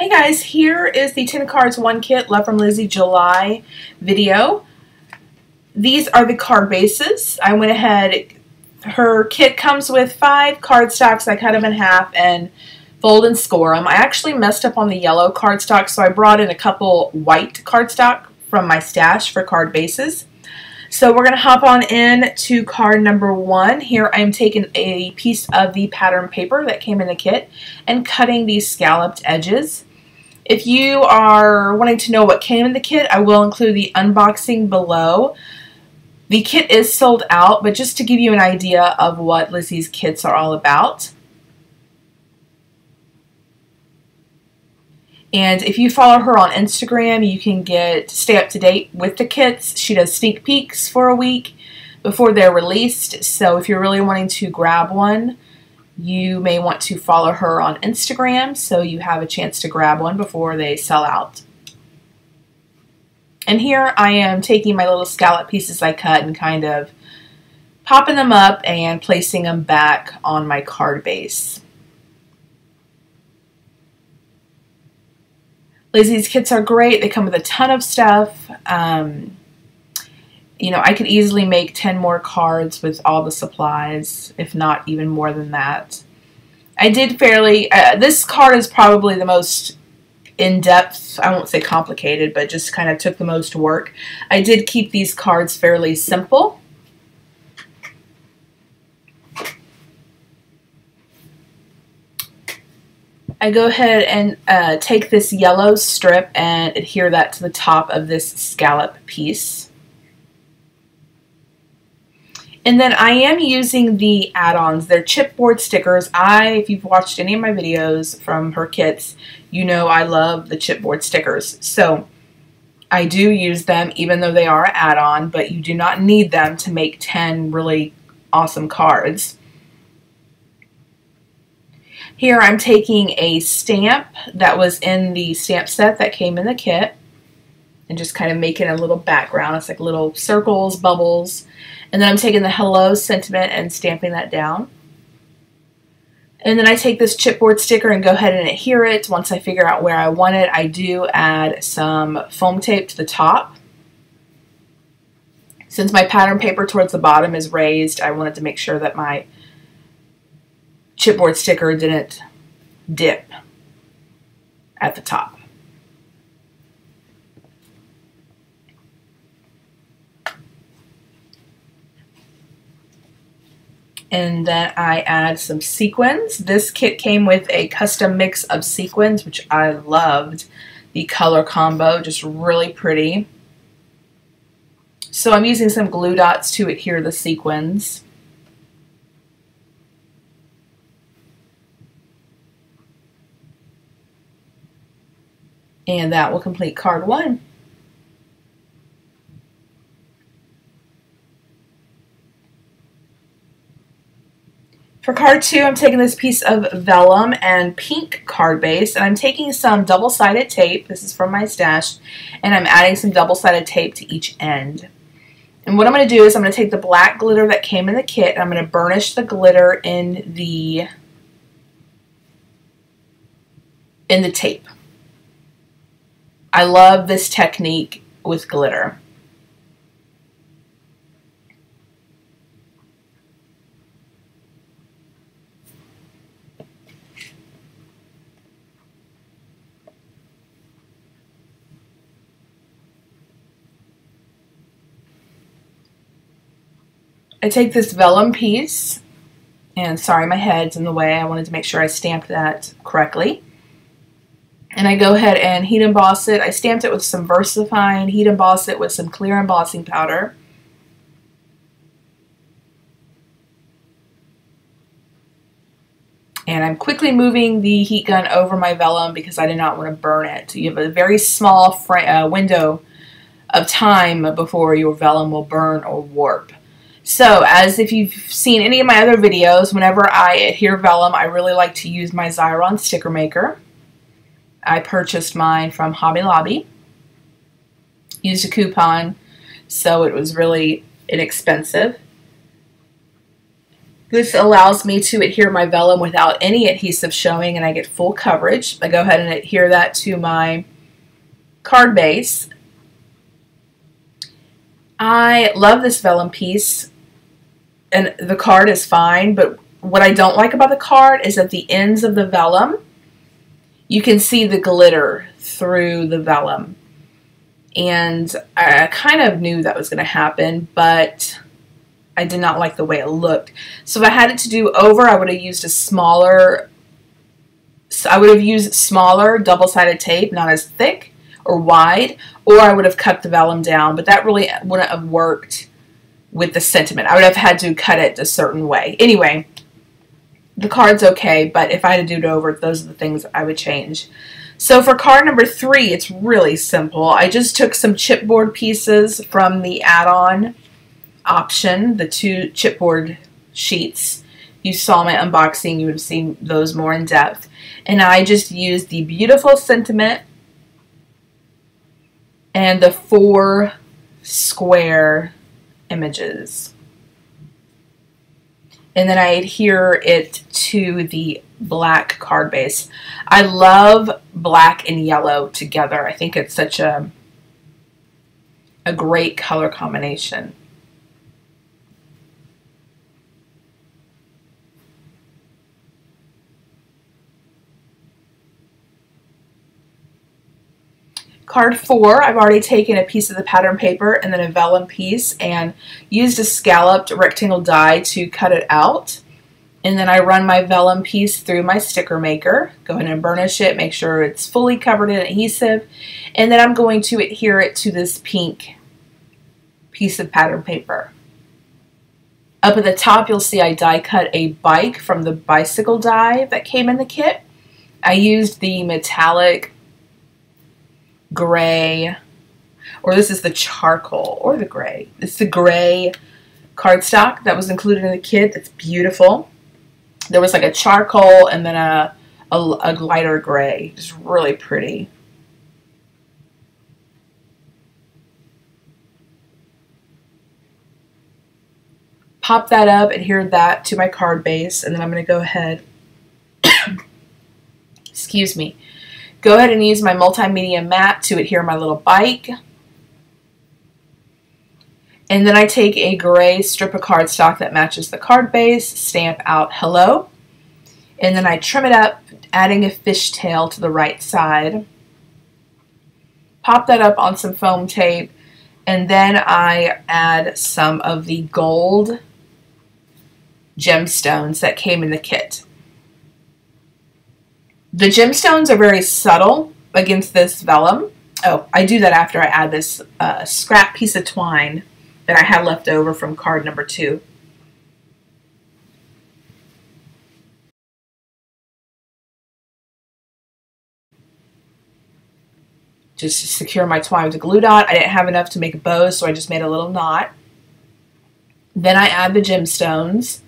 Hey guys, here is the 10 cards 1 kit Love from Lizi July video. These are the card bases. I went ahead, her kit comes with 5 cardstocks. I cut them in half and fold and score them. I actually messed up on the yellow cardstock, so I brought in a couple white cardstock from my stash for card bases. So we're going to hop on in to card number 1. Here I am taking a piece of the pattern paper that came in the kit and cutting these scalloped edges. If you are wanting to know what came in the kit, I will include the unboxing below. The kit is sold out, but just to give you an idea of what Lizi's kits are all about. And if you follow her on Instagram, you can stay up to date with the kits. She does sneak peeks for a week before they're released. So if you're really wanting to grab one, you may want to follow her on Instagram so you have a chance to grab one before they sell out. And here I am taking my little scallop pieces I cut and kind of popping them up and placing them back on my card base. Lizi's kits are great. They come with a ton of stuff. You know, I could easily make 10 more cards with all the supplies, if not even more than that. I did this card is probably the most in-depth, I won't say complicated, but just kind of took the most work. I did keep these cards fairly simple. I go ahead and take this yellow strip and adhere that to the top of this scallop piece. And then I am using the add-ons. They're chipboard stickers. If you've watched any of my videos from her kits, you know I love the chipboard stickers. So I do use them even though they are an add-on, but you do not need them to make 10 really awesome cards. Here I'm taking a stamp that was in the stamp set that came in the kit and just kind of making a little background. It's like little circles, bubbles. And then I'm taking the hello sentiment and stamping that down. And then I take this chipboard sticker and go ahead and adhere it. Once I figure out where I want it, I do add some foam tape to the top. Since my pattern paper towards the bottom is raised, I wanted to make sure that my chipboard sticker didn't dip at the top. And then I add some sequins. This kit came with a custom mix of sequins, which I loved. The color combo, just really pretty. So I'm using some glue dots to adhere the sequins. And that will complete card 1. For card 2, I'm taking this piece of vellum and pink card base, and I'm taking some double-sided tape. This is from my stash, and I'm adding some double-sided tape to each end. And what I'm going to do is I'm going to take the black glitter that came in the kit, and I'm going to burnish the glitter in the tape. I love this technique with glitter. I take this vellum piece, and sorry, my head's in the way. I wanted to make sure I stamped that correctly. And I go ahead and heat emboss it. I stamped it with some VersaFine, heat emboss it with some clear embossing powder. And I'm quickly moving the heat gun over my vellum because I did not want to burn it. You have a very small window of time before your vellum will burn or warp. So, as if you've seen any of my other videos, whenever I adhere vellum, I really like to use my Xyron sticker maker. I purchased mine from Hobby Lobby. Used a coupon, so it was really inexpensive. This allows me to adhere my vellum without any adhesive showing, and I get full coverage. I go ahead and adhere that to my card base. I love this vellum piece, and the card is fine, but what I don't like about the card is at the ends of the vellum, you can see the glitter through the vellum. And I kind of knew that was going to happen, but I did not like the way it looked. So if I had it to do over, I would have used smaller double-sided tape, not as thick or wide, or I would have cut the vellum down, but that really wouldn't have worked with the sentiment. I would have had to cut it a certain way. Anyway, the card's okay, but if I had to do it over, those are the things I would change. So for card number 3, it's really simple. I just took some chipboard pieces from the add-on option, the 2 chipboard sheets. You saw my unboxing, you would have seen those more in depth. And I just used the beautiful sentiment and the 4 square images. And then I adhere it to the black card base. I love black and yellow together. I think it's such a great color combination. Card 4, I've already taken a piece of the pattern paper and then a vellum piece and used a scalloped rectangle die to cut it out. And then I run my vellum piece through my sticker maker. Go ahead and burnish it, make sure it's fully covered in adhesive. And then I'm going to adhere it to this pink piece of pattern paper. Up at the top, you'll see I die cut a bike from the bicycle die that came in the kit. I used the metallic gray, or this is the charcoal, or the gray. It's the gray cardstock that was included in the kit. It's beautiful. There was like a charcoal and then a lighter gray. It's really pretty. Pop that up, adhere that to my card base, and then I'm going to go ahead, excuse me, go ahead and use my multimedia mat to adhere my little bike. And then I take a gray strip of cardstock that matches the card base, stamp out hello, and then I trim it up, adding a fishtail to the right side. Pop that up on some foam tape, and then I add some of the gold gemstones that came in the kit. The gemstones are very subtle against this vellum. Oh, I do that after I add this scrap piece of twine that I had left over from card number 2. Just to secure my twine with a glue dot. I didn't have enough to make a bow, so I just made a little knot. Then I add the gemstones.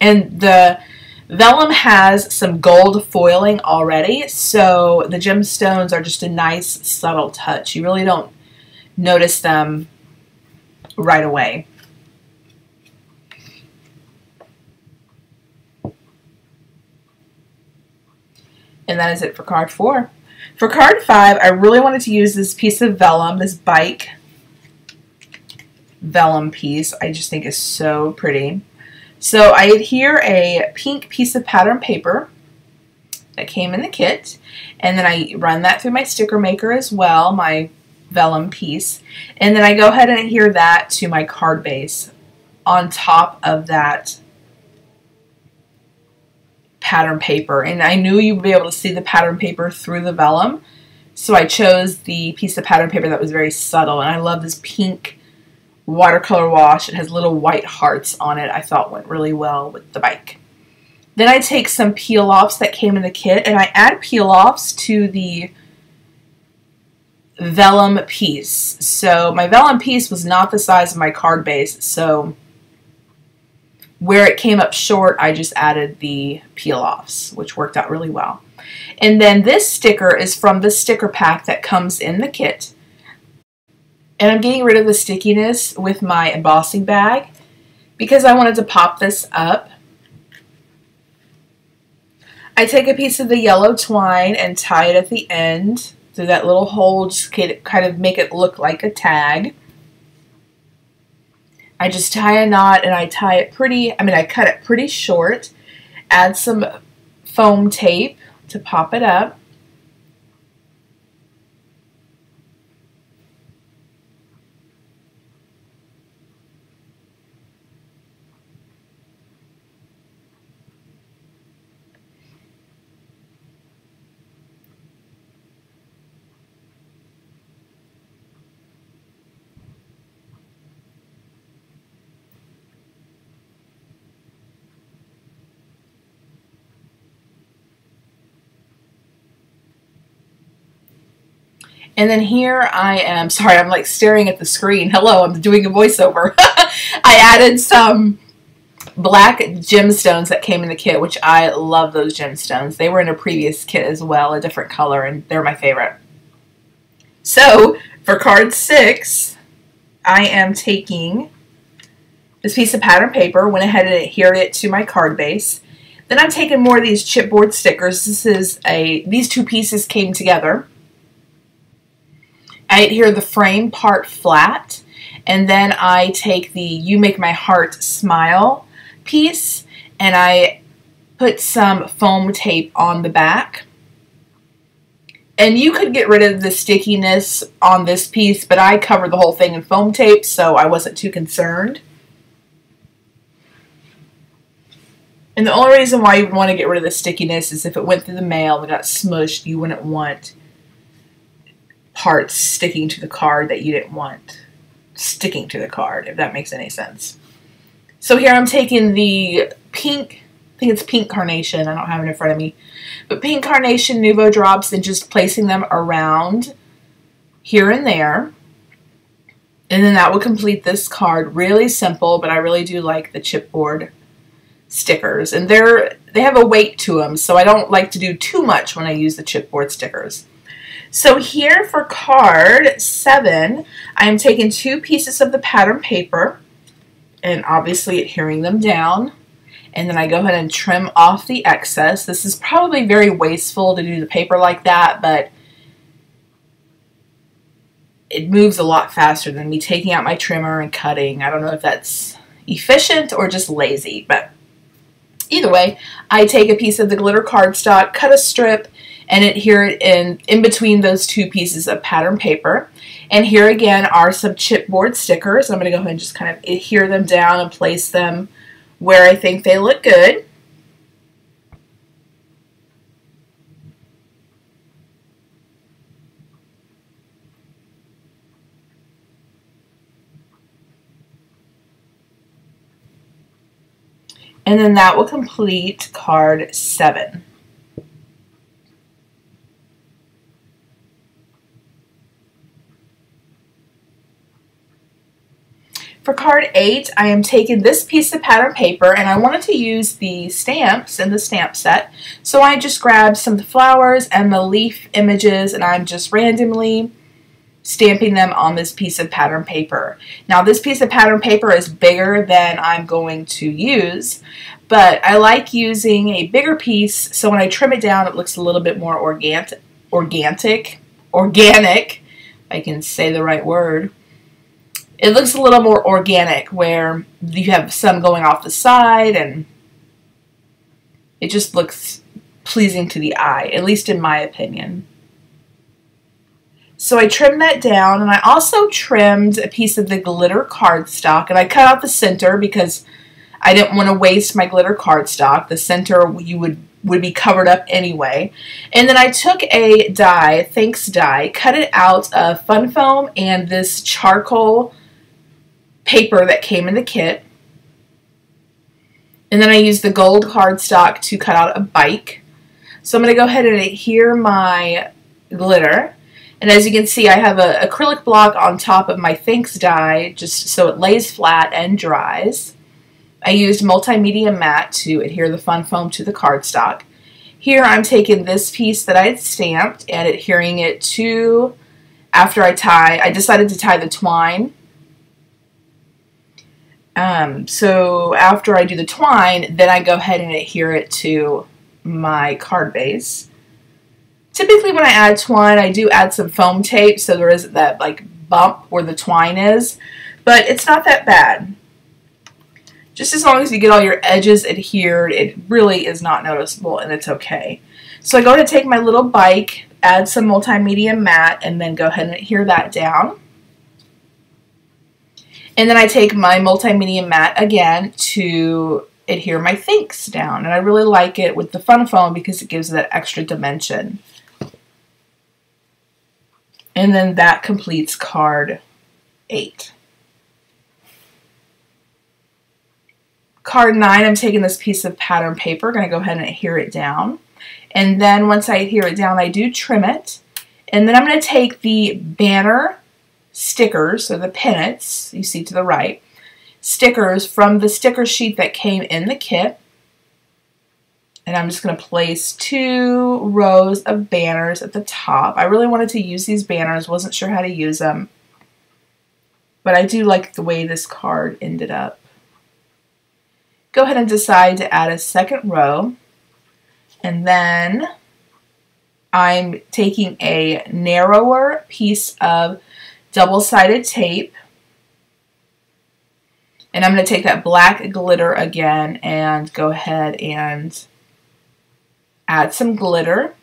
And the vellum has some gold foiling already, so the gemstones are just a nice subtle touch. You really don't notice them right away. And that is it for card 4. For card 5, I really wanted to use this piece of vellum, this bike vellum piece. I just think is so pretty. So I adhere a pink piece of pattern paper that came in the kit, and then I run that through my sticker maker as well, my vellum piece, and then I go ahead and adhere that to my card base on top of that pattern paper. And I knew you'd be able to see the pattern paper through the vellum, so I chose the piece of pattern paper that was very subtle, and I love this pink watercolor wash. It has little white hearts on it. I thought went really well with the bike. Then I take some peel-offs that came in the kit, and I add peel-offs to the vellum piece. So my vellum piece was not the size of my card base, so where it came up short, I just added the peel-offs, which worked out really well. And then this sticker is from the sticker pack that comes in the kit. And I'm getting rid of the stickiness with my embossing bag because I wanted to pop this up. I take a piece of the yellow twine and tie it at the end through that little hole, just kind of make it look like a tag. I just tie a knot and I tie it I cut it pretty short, add some foam tape to pop it up. And then here I am, sorry, I'm like staring at the screen. Hello, I'm doing a voiceover. I added some black gemstones that came in the kit, which I love those gemstones. They were in a previous kit as well, a different color, and they're my favorite. So for card 6, I am taking this piece of pattern paper, went ahead and adhered it to my card base. Then I'm taking more of these chipboard stickers. These two pieces came together. I adhere the frame part flat, and then I take the You Make My Heart Smile piece and I put some foam tape on the back. And you could get rid of the stickiness on this piece, but I covered the whole thing in foam tape, so I wasn't too concerned. And the only reason why you would want to get rid of the stickiness is if it went through the mail and got smushed, you wouldn't want parts sticking to the card that you didn't want sticking to the card, if that makes any sense. So here I'm taking the pink, I think it's pink carnation, I don't have it in front of me, but pink carnation Nuvo drops and just placing them around here and there. And then that will complete this card. Really simple, but I really do like the chipboard stickers. And they have a weight to them, so I don't like to do too much when I use the chipboard stickers. So here for card 7, I am taking 2 pieces of the pattern paper and obviously adhering them down. And then I go ahead and trim off the excess. This is probably very wasteful to do the paper like that, but it moves a lot faster than me taking out my trimmer and cutting. I don't know if that's efficient or just lazy, but either way, I take a piece of the glitter cardstock, cut a strip, and adhere it in between those 2 pieces of pattern paper. And here again are some chipboard stickers. I'm going to go ahead and just kind of adhere them down and place them where I think they look good. And then that will complete card 7. For card 8, I am taking this piece of pattern paper, and I wanted to use the stamps in the stamp set. So I just grabbed some of the flowers and the leaf images, and I'm just randomly stamping them on this piece of pattern paper. Now this piece of pattern paper is bigger than I'm going to use, but I like using a bigger piece, so when I trim it down it looks a little bit more organic, if I can say the right word. It looks a little more organic where you have some going off the side and it just looks pleasing to the eye, at least in my opinion. So I trimmed that down, and I also trimmed a piece of the glitter cardstock, and I cut out the center because I didn't want to waste my glitter cardstock. The center would be covered up anyway. And then I took a die, Thanks die, cut it out of Fun Foam and this charcoal paper that came in the kit. And then I used the gold cardstock to cut out a bike. So I'm going to go ahead and adhere my glitter. And as you can see, I have an acrylic block on top of my Thanks die just so it lays flat and dries. I used multimedia matte to adhere the Fun Foam to the cardstock. Here I'm taking this piece that I had stamped and adhering it to after I decided to tie the twine. So after I do the twine, then I go ahead and adhere it to my card base. Typically when I add twine, I do add some foam tape so there isn't that like bump where the twine is, but it's not that bad. Just as long as you get all your edges adhered, it really is not noticeable and it's okay. So I go ahead and take my little bike, add some multimedia matte, and then go ahead and adhere that down. And then I take my multimedia matte again to adhere my thinks down. And I really like it with the fun foam because it gives that extra dimension. And then that completes card 8. Card 9, I'm taking this piece of pattern paper, going to go ahead and adhere it down. And then once I adhere it down, I do trim it. And then I'm going to take the banner stickers, or the pennants, you see to the right, stickers from the sticker sheet that came in the kit. And I'm just going to place 2 rows of banners at the top. I really wanted to use these banners, wasn't sure how to use them. But I do like the way this card ended up. Go ahead and decide to add a second row. And then I'm taking a narrower piece of double-sided tape. And I'm going to take that black glitter again and go ahead and add some glitter,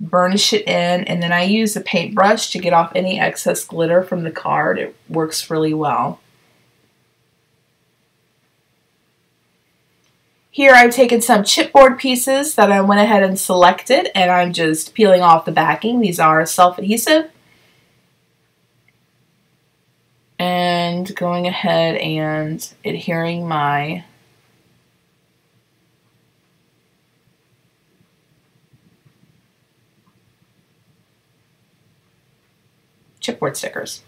burnish it in, and then I use a paintbrush to get off any excess glitter from the card. It works really well. Here I've taken some chipboard pieces that I went ahead and selected, and I'm just peeling off the backing. These are self-adhesive. And going ahead and adhering my chipboard stickers.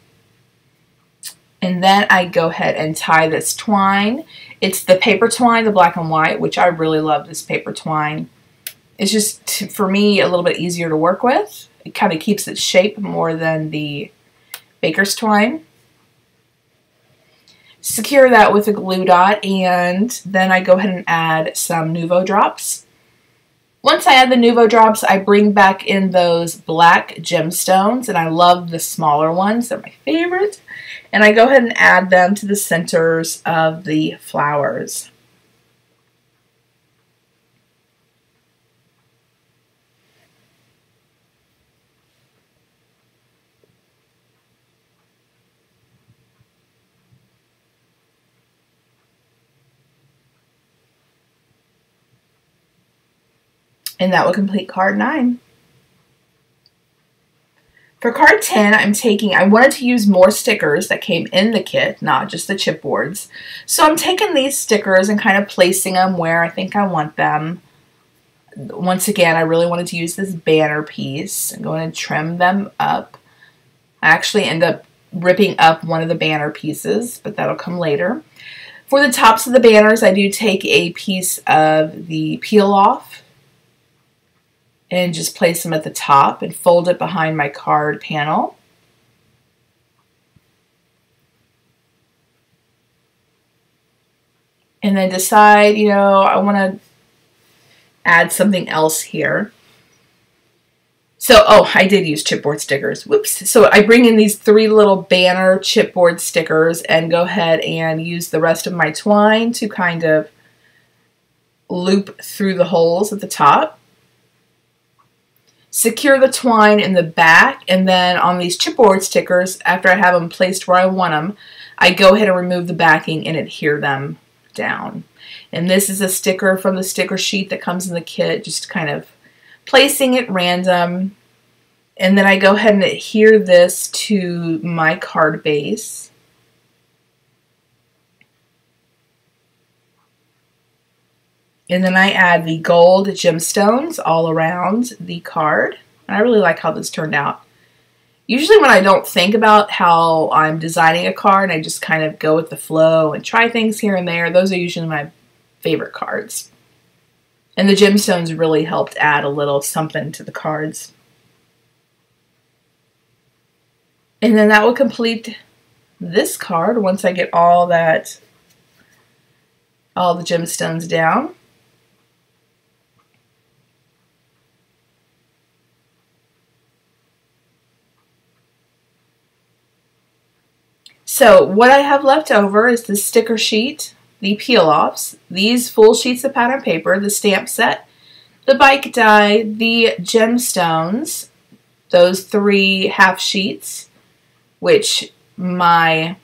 And then I go ahead and tie this twine. It's the paper twine, the black and white, which I really love this paper twine. It's just, for me, a little bit easier to work with. It kind of keeps its shape more than the baker's twine. Secure that with a glue dot, and then I go ahead and add some Nuvo drops. Once I add the Nuvo drops, I bring back in those black gemstones, and I love the smaller ones. They're my favorite. And I go ahead and add them to the centers of the flowers. And that will complete card 9. For card 10, I wanted to use more stickers that came in the kit, not just the chipboards. So I'm taking these stickers and kind of placing them where I think I want them. Once again, I really wanted to use this banner piece. I'm going to trim them up. I actually end up ripping up one of the banner pieces, but that'll come later. For the tops of the banners, I do take a piece of the peel off and just place them at the top and fold it behind my card panel. And then decide, you know, I want to add something else here. So, oh, I did use chipboard stickers. Whoops. So I bring in these 3 little banner chipboard stickers and go ahead and use the rest of my twine to kind of loop through the holes at the top. Secure the twine in the back, and then on these chipboard stickers, after I have them placed where I want them, I go ahead and remove the backing and adhere them down. And this is a sticker from the sticker sheet that comes in the kit, just kind of placing it random. And then I go ahead and adhere this to my card base. And then I add the gold gemstones all around the card. And I really like how this turned out. Usually when I don't think about how I'm designing a card, I just kind of go with the flow and try things here and there. Those are usually my favorite cards. And the gemstones really helped add a little something to the cards. And then that will complete this card once I get all the gemstones down. So what I have left over is the sticker sheet, the peel-offs, these full sheets of pattern paper, the stamp set, the bike die, the gemstones, those 3 half sheets, which my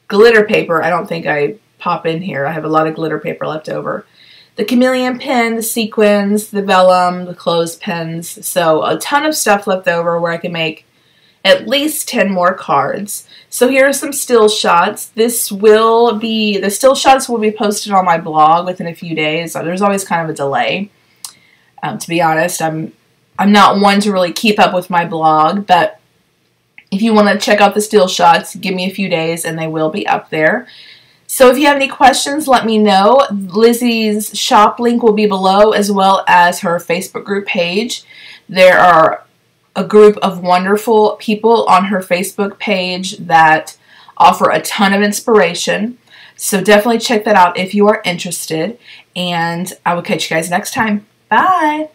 glitter paper, I don't think I pop in here. I have a lot of glitter paper left over. The chameleon pin, the sequins, the vellum, the clothespins. So a ton of stuff left over where I can make at least 10 more cards. So here are some still shots. The still shots will be posted on my blog within a few days. There's always kind of a delay. To be honest, I'm not one to really keep up with my blog, but if you want to check out the still shots, give me a few days and they will be up there. So if you have any questions, let me know. Lizzie's shop link will be below, as well as her Facebook group page. There are a group of wonderful people on her Facebook page that offer a ton of inspiration. So definitely check that out if you are interested. And I will catch you guys next time. Bye!